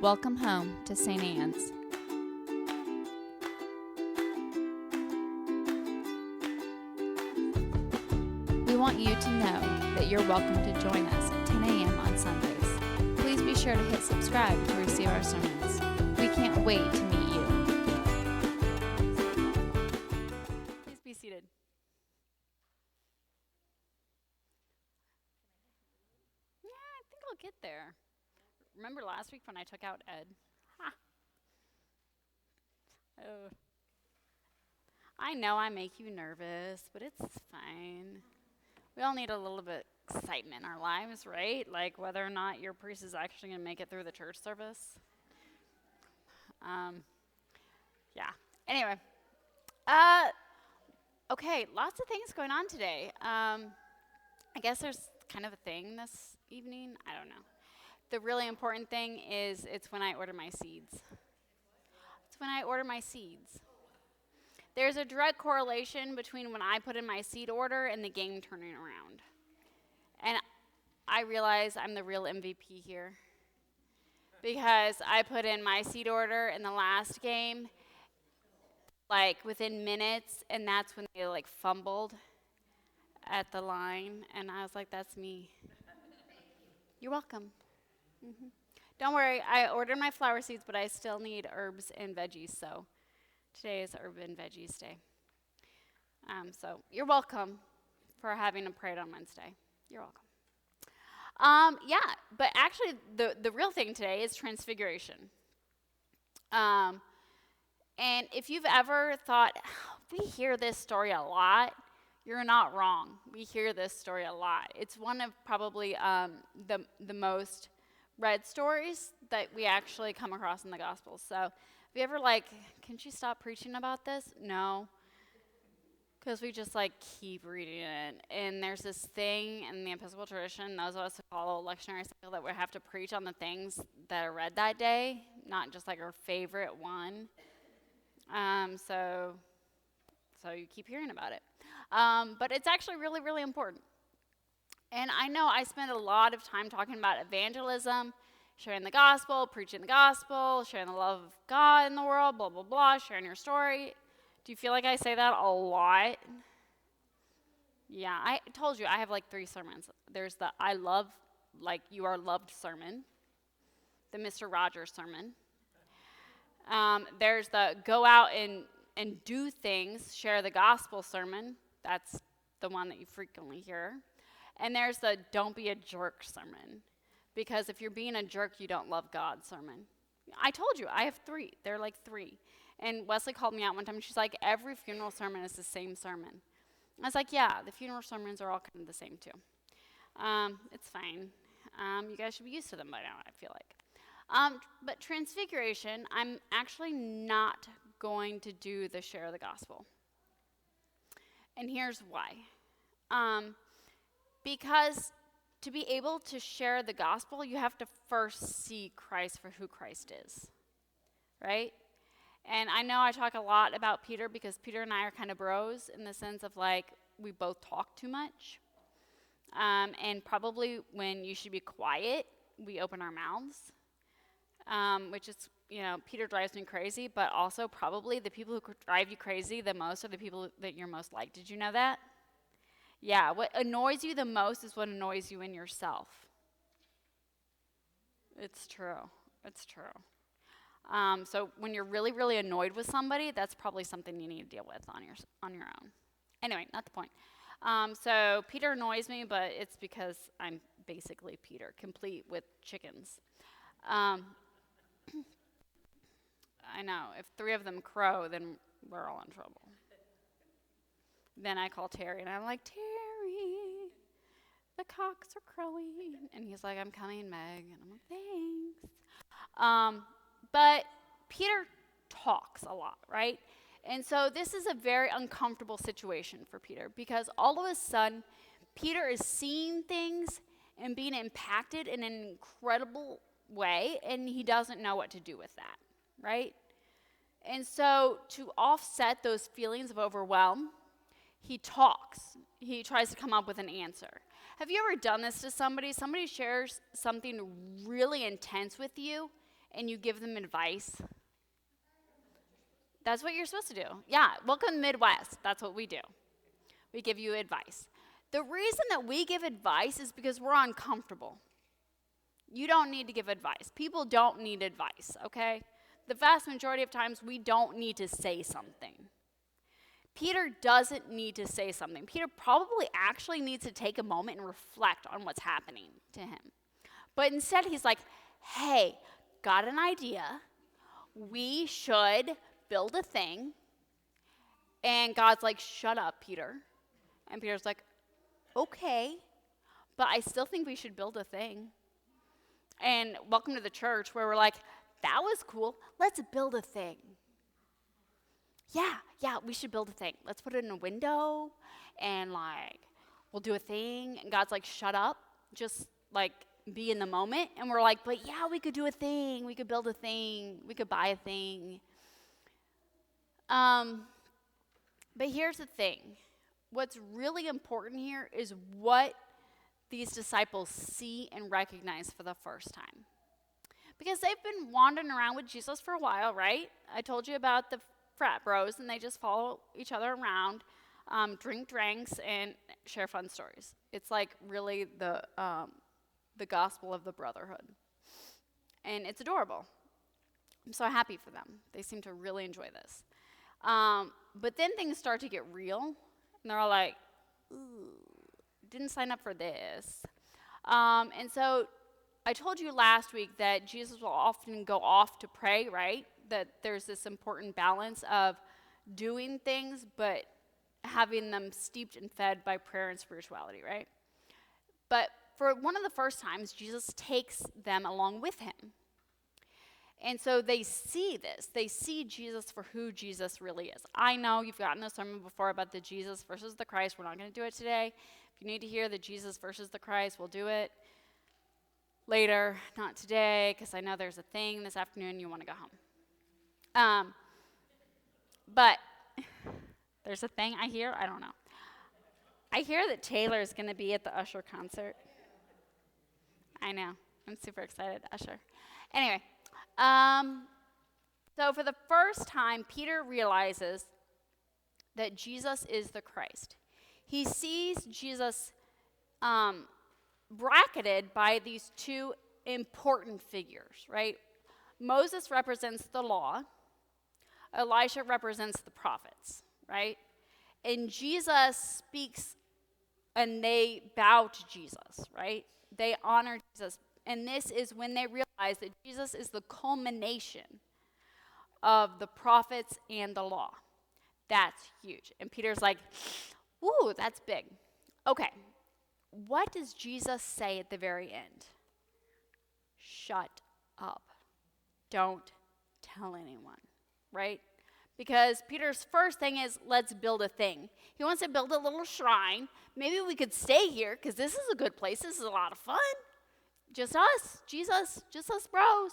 Welcome home to St. Anne's. We want you to know that you're welcome to join us at 10 a.m. on Sundays. Please be sure to hit subscribe to receive our sermons. We can't wait to meet you. Please be seated. Yeah, I think I'll get there. Remember last week when I took out Ed? Ha! Oh. I know I make you nervous, but it's fine. We all need a little bit of excitement in our lives, right? Like whether or not your priest is actually going to make it through the church service. Yeah. Anyway. Okay, lots of things going on today. I guess there's kind of a thing this evening. I don't know. The really important thing is it's when I order my seeds. It's when I order my seeds. There's a direct correlation between when I put in my seed order and the game turning around. And I realize I'm the real MVP here. Because I put in my seed order in the last game, like within minutes, and that's when they like fumbled at the line. And I was like, that's me. You're welcome. Mm-hmm. Don't worry, I ordered my flower seeds, but I still need herbs and veggies, so today is Herb and Veggies Day. So you're welcome for having a parade on Wednesday. You're welcome. Yeah, but actually the real thing today is transfiguration. And if you've ever thought, we hear this story a lot, you're not wrong. We hear this story a lot. It's one of probably the most read stories that we actually come across in the Gospels. So have you ever can you stop preaching about this? No. Because we just keep reading it. And there's this thing in the Episcopal tradition, those of us who follow lectionary cycle, that we have to preach on the things that are read that day, not just our favorite one. So you keep hearing about it. But it's actually really, really important. And I know I spend a lot of time talking about evangelism, sharing the gospel, preaching the gospel, sharing the love of God in the world, blah, blah, blah, sharing your story. Do you feel like I say that a lot? Yeah, I told you I have 3 sermons. There's the I love, you are loved sermon, the Mr. Rogers sermon. There's the go out and do things, share the gospel sermon. That's the one that you frequently hear. And there's the don't be a jerk sermon. Because if you're being a jerk, you don't love God sermon. I told you, I have 3. They're 3. And Wesley called me out one time, and she's like, every funeral sermon is the same sermon. I was like, yeah, the funeral sermons are all kind of the same too. It's fine. You guys should be used to them by now, I feel like. But Transfiguration, I'm actually not going to do the share of the gospel. And here's why. Because to be able to share the gospel, you have to first see Christ for who Christ is, right? And I know I talk a lot about Peter because Peter and I are kind of bros in the sense of we both talk too much. And probably when you should be quiet, we open our mouths, which is, Peter drives me crazy, but also probably the people who drive you crazy the most are the people that you're most like. Did you know that? Yeah, what annoys you the most is what annoys you in yourself. It's true. It's true. So when you're really, really annoyed with somebody, that's probably something you need to deal with on your own. Anyway, not the point. So Peter annoys me, but it's because I'm basically Peter, complete with chickens. I know. If 3 of them crow, then we're all in trouble. Then I call Terry, and I'm like, Terry, the cocks are crowing. And he's like, I'm coming, Meg. And I'm like, thanks. But Peter talks a lot, right? And so this is a very uncomfortable situation for Peter because all of a sudden, Peter is seeing things and being impacted in an incredible way, and he doesn't know what to do with that, right? And so to offset those feelings of overwhelm, he talks. He tries to come up with an answer. Have you ever done this to somebody? Somebody shares something really intense with you, and you give them advice? That's what you're supposed to do. Yeah, welcome to the Midwest. That's what we do. We give you advice. The reason that we give advice is because we're uncomfortable. You don't need to give advice. People don't need advice, okay? The vast majority of times, we don't need to say something. Peter doesn't need to say something. Peter probably actually needs to take a moment and reflect on what's happening to him. But instead, he's like, hey, got an idea. We should build a thing. And God's like, shut up, Peter. And Peter's like, okay, but I still think we should build a thing. And welcome to the church where we're like, that was cool. Let's build a thing. Yeah, we should build a thing. Let's put it in a window and like, we'll do a thing. And God's like, shut up. Just like be in the moment. And we're like, but yeah, we could do a thing. We could build a thing. We could buy a thing. But here's the thing. What's really important here is what these disciples see and recognize for the first time. Because they've been wandering around with Jesus for a while, right? I told you about the frat bros, and they just follow each other around, drink drinks, and share fun stories. It's like really the gospel of the brotherhood. And it's adorable. I'm so happy for them. They seem to really enjoy this. But then things start to get real, and they're all like, ooh, didn't sign up for this. And so I told you last week that Jesus will often go off to pray, right? That there's this important balance of doing things, but having them steeped and fed by prayer and spirituality, right? But for one of the first times, Jesus takes them along with him. And so they see this. They see Jesus for who Jesus really is. I know you've gotten a sermon before about the Jesus versus the Christ. We're not going to do it today. If you need to hear the Jesus versus the Christ, we'll do it later, not today, because I know there's a thing this afternoon you want to go home. But there's a thing I hear. I don't know. I hear that Taylor's going to be at the Usher concert. I know. I'm super excited, Usher. Anyway. So for the first time, Peter realizes that Jesus is the Christ. He sees Jesus bracketed by these two important figures, right? Moses represents the law. Elisha represents the prophets, right? And Jesus speaks, and they bow to Jesus, right? They honor Jesus. And this is when they realize that Jesus is the culmination of the prophets and the law. That's huge. And Peter's like, ooh, that's big. Okay, what does Jesus say at the very end? Shut up. Don't tell anyone, right? Because Peter's first thing is, let's build a thing. He wants to build a little shrine. Maybe we could stay here because this is a good place. This is a lot of fun. Just us, Jesus, just us bros.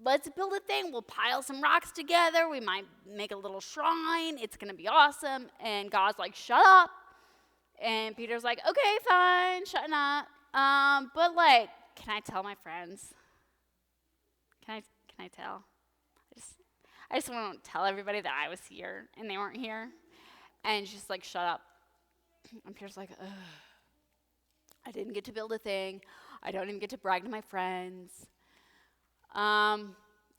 Let's build a thing. We'll pile some rocks together. We might make a little shrine. It's going to be awesome. And God's like, shut up. And Peter's like, okay, fine, shutting up. But like, can I tell my friends? Can I tell? I just want to tell everybody that I was here and they weren't here. And she's like, shut up. And Peter's like, ugh. I didn't get to build a thing. I don't even get to brag to my friends. And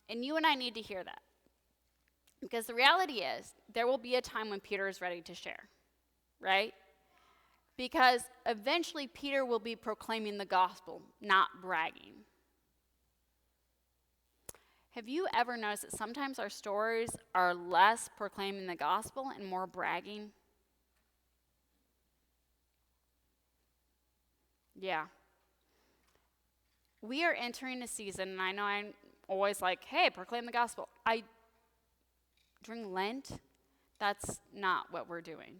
you and I need to hear that. Because the reality is, there will be a time when Peter is ready to share, right? Because eventually Peter will be proclaiming the gospel, not bragging. Have you ever noticed that sometimes our stories are less proclaiming the gospel and more bragging? Yeah. We are entering a season, and I know I'm always like, hey, proclaim the gospel. During Lent, that's not what we're doing.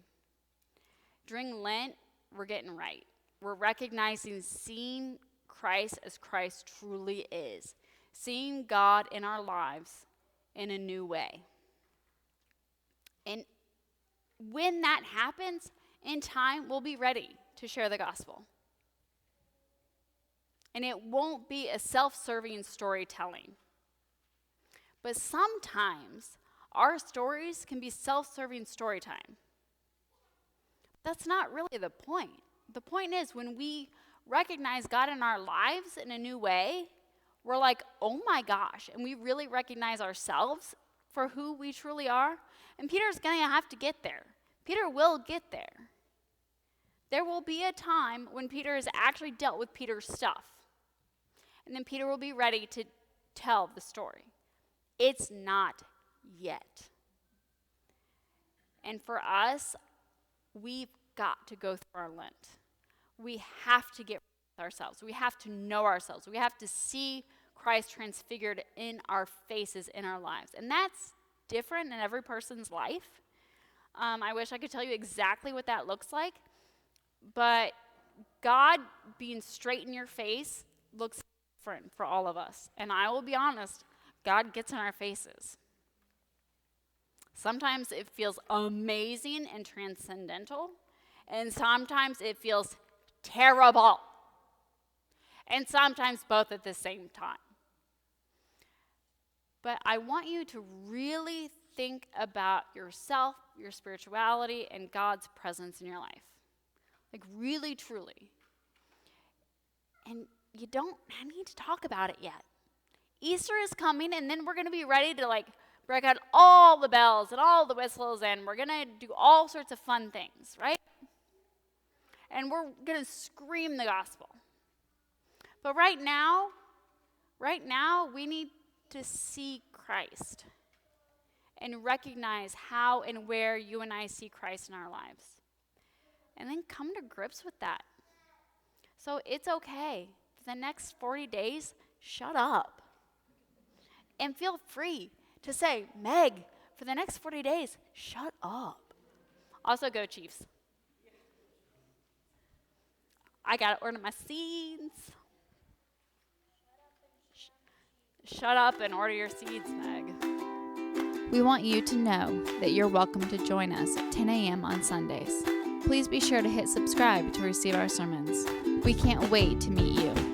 During Lent, we're getting right. We're recognizing seeing Christ as Christ truly is. Seeing God in our lives in a new way. And when that happens, in time, we'll be ready to share the gospel. And it won't be a self-serving storytelling, But sometimes our stories can be self-serving story time. That's not really the point. The point is when we recognize God in our lives in a new way, we're like, oh my gosh, and we really recognize ourselves for who we truly are. And Peter's going to have to get there. Peter will get there. There will be a time when Peter has actually dealt with Peter's stuff. And then Peter will be ready to tell the story. It's not yet. And for us, we've got to go through our Lent. We have to get with ourselves. We have to know ourselves. We have to see Christ transfigured in our faces, in our lives. And that's different in every person's life. I wish I could tell you exactly what that looks like. But God being straight in your face looks different for all of us. And I will be honest, God gets in our faces. Sometimes it feels amazing and transcendental, and sometimes it feels terrible. And sometimes both at the same time. But I want you to really think about yourself, your spirituality, and God's presence in your life. Like really, truly. And you don't need to talk about it yet. Easter is coming, and then we're going to be ready to break out all the bells and all the whistles, and we're going to do all sorts of fun things, right? And we're going to scream the gospel. But right now, we need to see Christ and recognize how and where you and I see Christ in our lives. And then come to grips with that. So it's okay. For the next 40 days, shut up. And feel free to say, Meg, for the next 40 days, shut up. Also, go Chiefs. I got to order my seeds. Shut up and order your seeds, Meg. We want you to know that you're welcome to join us at 10 a.m. on Sundays. Please be sure to hit subscribe to receive our sermons. We can't wait to meet you.